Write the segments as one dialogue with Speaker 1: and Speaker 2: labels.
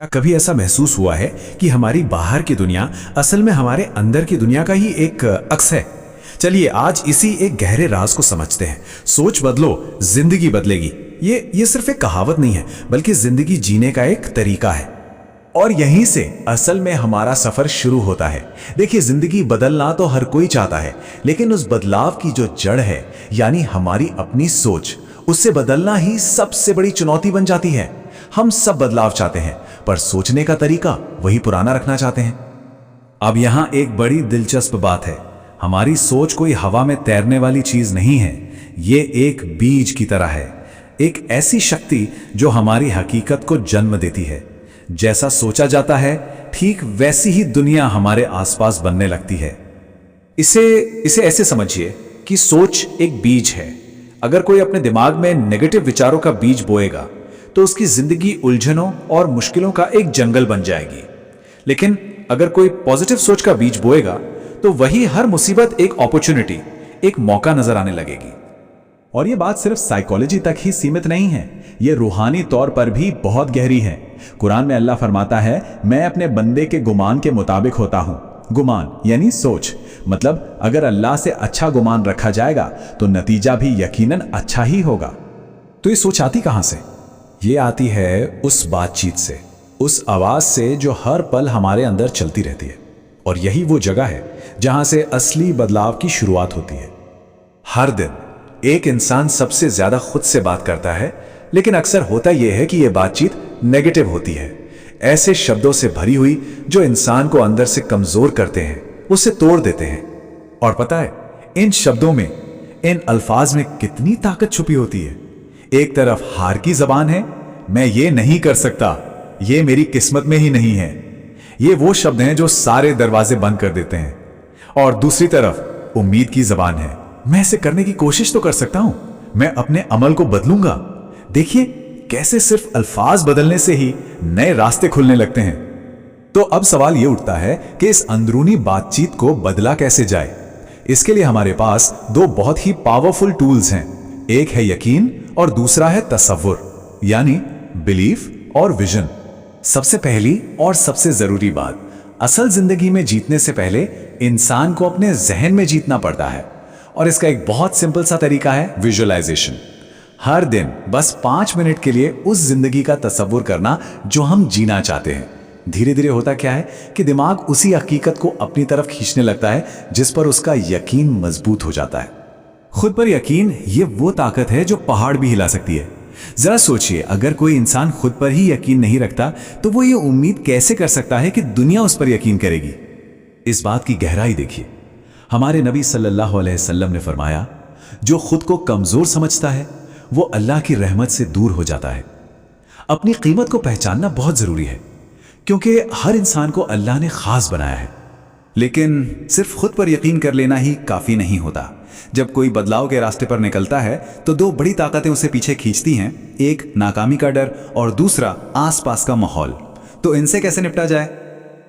Speaker 1: क्या कभी ऐसा महसूस हुआ है कि हमारी बाहर की दुनिया असल में हमारे अंदर की दुनिया का ही एक अक्स है। चलिए आज इसी एक गहरे राज को समझते हैं। सोच बदलो, जिंदगी बदलेगी। ये सिर्फ एक कहावत नहीं है, बल्कि जिंदगी जीने का एक तरीका है। और यहीं से असल में हमारा सफर शुरू होता है। देखिए, जिंदगी बदलना तो हर कोई चाहता है, लेकिन उस बदलाव की जो जड़ है, यानी हमारी अपनी सोच, उससे बदलना ही सबसे बड़ी चुनौती बन जाती है। हम सब बदलाव चाहते हैं, पर सोचने का तरीका वही पुराना रखना चाहते हैं। अब यहां एक बड़ी दिलचस्प बात है। हमारी सोच कोई हवा में तैरने वाली चीज नहीं है। ये एक बीज की तरह है, एक ऐसी शक्ति जो हमारी हकीकत को जन्म देती है। जैसा सोचा जाता है, ठीक वैसी ही दुनिया हमारे आसपास बनने लगती है। इसे ऐसे समझिए कि सोच एक बीज है। अगर कोई अपने दिमाग में नेगेटिव विचारों का बीज बोएगा तो उसकी जिंदगी उलझनों और मुश्किलों का एक जंगल बन जाएगी। लेकिन अगर कोई पॉजिटिव सोच का बीज बोएगा तो वही हर मुसीबत एक अपॉर्चुनिटी, एक मौका नजर आने लगेगी।
Speaker 2: और ये बात सिर्फ साइकोलॉजी तक ही सीमित नहीं है, ये रूहानी तौर पर भी बहुत गहरी है। कुरान में अल्लाह फरमाता है, मैं अपने बंदे के गुमान के मुताबिक होता हूं। गुमान यानी सोच, मतलब अगर अल्लाह से अच्छा गुमान रखा जाएगा तो नतीजा भी यकीनन अच्छा ही होगा।
Speaker 1: तो ये सोच आती कहां से? ये आती है उस बातचीत से, उस आवाज से जो हर पल हमारे अंदर चलती रहती है। और यही वो जगह है जहां से असली बदलाव की शुरुआत होती है। हर दिन एक इंसान सबसे ज्यादा खुद से बात करता है, लेकिन अक्सर होता यह है कि यह बातचीत नेगेटिव होती है। ऐसे शब्दों से भरी हुई जो इंसान को अंदर से कमजोर करते हैं, उसे तोड़ देते हैं। और पता है, इन शब्दों में, इन अल्फाज में कितनी ताकत छुपी होती है। एक तरफ हार की जबान है, मैं ये नहीं कर सकता, ये मेरी किस्मत में ही नहीं है। ये वो शब्द हैं जो सारे दरवाजे बंद कर देते हैं। और दूसरी तरफ उम्मीद की जबान है, मैं इसे करने की कोशिश तो कर सकता हूं, मैं अपने अमल को बदलूंगा। देखिए कैसे सिर्फ अल्फाज बदलने से ही नए रास्ते खुलने लगते हैं। तो अब सवाल यह उठता है कि इस अंदरूनी बातचीत को बदला कैसे जाए। इसके लिए हमारे पास दो बहुत ही पावरफुल टूल्स हैं। एक है यकीन और दूसरा है तसव्वुर, यानी बिलीफ और विजन। सबसे पहली और सबसे जरूरी बात, असल जिंदगी में जीतने से पहले इंसान को अपने जहन में जीतना पड़ता है। और इसका एक बहुत सिंपल सा तरीका है विजुअलाइजेशन। हर दिन बस 5 मिनट के लिए उस जिंदगी का तसव्वुर करना जो हम जीना चाहते हैं। धीरे धीरे होता क्या है कि दिमाग उसी हकीकत को अपनी तरफ खींचने लगता है जिस पर उसका यकीन मजबूत हो जाता है। खुद पर यकीन ये वो ताकत है जो पहाड़ भी हिला सकती है। जरा सोचिए, अगर कोई इंसान खुद पर ही यकीन नहीं रखता तो वो ये उम्मीद कैसे कर सकता है कि दुनिया उस पर यकीन करेगी। इस बात की गहराई देखिए। हमारे नबी सल्लल्लाहु अलैहि वसल्लम ने फरमाया, जो खुद को कमजोर समझता है वो अल्लाह की रहमत से दूर हो जाता है। अपनी कीमत को पहचानना बहुत जरूरी है, क्योंकि हर इंसान को अल्लाह ने खास बनाया है। लेकिन सिर्फ खुद पर यकीन कर लेना ही काफी नहीं होता। जब कोई बदलाव के रास्ते पर निकलता है तो दो बड़ी ताकतें उसे पीछे खींचती हैं, एक नाकामी का डर और दूसरा आसपास का माहौल। तो इनसे कैसे निपटा जाए?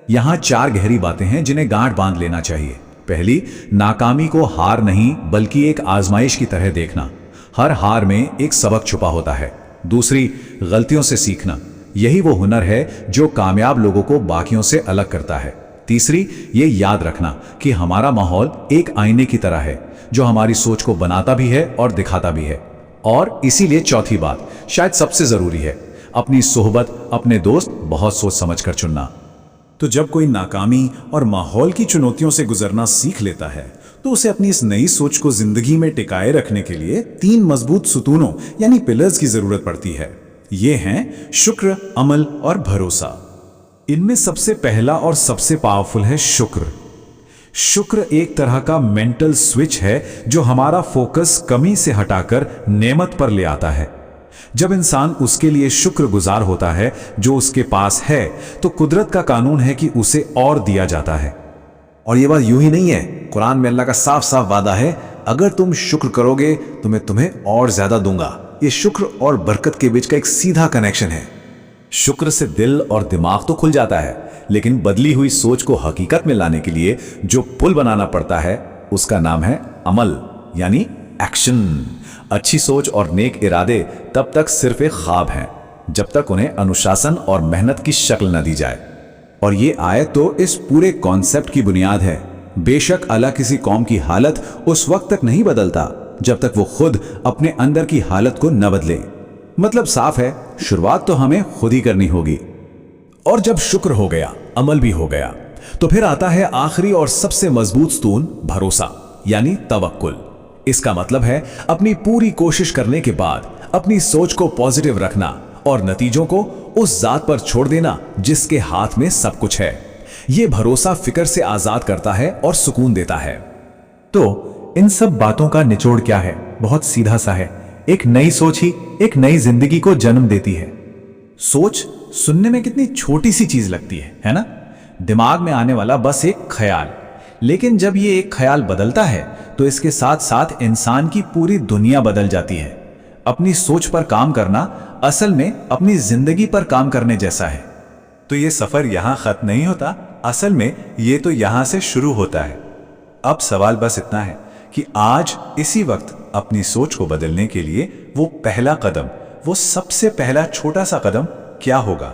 Speaker 1: यहां 4 गहरी बातें हैं जिन्हें गांठ बांध लेना चाहिए। पहली, नाकामी को हार नहीं बल्कि एक आजमाइश की तरह देखना। हर हार में एक सबक छुपा होता है। दूसरी, गलतियों से सीखना। यही वो हुनर है जो कामयाब लोगों को बाकियों से अलग करता है। तीसरी, ये याद रखना कि हमारा माहौल एक आईने की तरह है जो हमारी सोच को बनाता भी है और दिखाता भी है। और इसीलिए चौथी बात, शायद सबसे जरूरी है, अपनी सोहबत, अपने दोस्त बहुत सोच समझ कर चुनना। तो जब कोई नाकामी और माहौल की चुनौतियों से गुजरना सीख लेता है तो उसे अपनी इस नई सोच को जिंदगी में टिकाए रखने के लिए 3 मजबूत सुतूनों यानी पिलर्स की जरूरत पड़ती है। ये हैं शुक्र, अमल और भरोसा। इनमें सबसे पहला और सबसे पावरफुल है शुक्र। शुक्र एक तरह का मेंटल स्विच है जो हमारा फोकस कमी से हटाकर नेमत पर ले आता है। जब इंसान उसके लिए शुक्रगुजार होता है जो उसके पास है, तो कुदरत का कानून है कि उसे और दिया जाता है।
Speaker 3: और ये बात यूं ही नहीं है, कुरान में अल्लाह का साफ साफ वादा है, अगर तुम शुक्र करोगे तो मैं तुम्हें और ज्यादा दूंगा। ये शुक्र और बरकत के बीच का एक सीधा कनेक्शन है।
Speaker 1: शुक्र से दिल और दिमाग तो खुल जाता है, लेकिन बदली हुई सोच को हकीकत में लाने के लिए जो पुल बनाना पड़ता है उसका नाम है अमल, यानी एक्शन। अच्छी सोच और नेक इरादे तब तक सिर्फ एक ख्वाब हैं, जब तक उन्हें अनुशासन और मेहनत की शक्ल न दी जाए। और ये आयत तो इस पूरे कॉन्सेप्ट की बुनियाद है। बेशक अल्लाह किसी कौम की हालत उस वक्त तक नहीं बदलता जब तक वो खुद अपने अंदर की हालत को न बदले। मतलब साफ है, शुरुआत तो हमें खुद ही करनी होगी। और जब शुक्र हो गया, अमल भी हो गया, तो फिर आता है आखिरी और सबसे मजबूत स्तून, भरोसा यानी तवक्कुल। इसका मतलब है अपनी पूरी कोशिश करने के बाद अपनी सोच को पॉजिटिव रखना और नतीजों को उस जात पर छोड़ देना जिसके हाथ में सब कुछ है। यह भरोसा फिक्र से आजाद करता है और सुकून देता है।
Speaker 2: तो इन सब बातों का निचोड़ क्या है? बहुत सीधा सा है, एक नई सोच ही एक नई जिंदगी को जन्म देती है। सोच सुनने में कितनी छोटी सी चीज लगती है ना? दिमाग में आने वाला बस एक ख्याल, लेकिन जब ये एक ख्याल बदलता है तो इसके साथ साथ इंसान की पूरी दुनिया बदल जाती है। अपनी सोच पर काम करना असल में अपनी जिंदगी पर काम करने जैसा है।
Speaker 4: तो ये सफर यहां खत्म नहीं होता, असल में ये तो यहां से शुरू होता है। अब सवाल बस इतना है कि आज इसी वक्त अपनी सोच को बदलने के लिए वो पहला कदम, वो सबसे पहला छोटा सा कदम क्या होगा?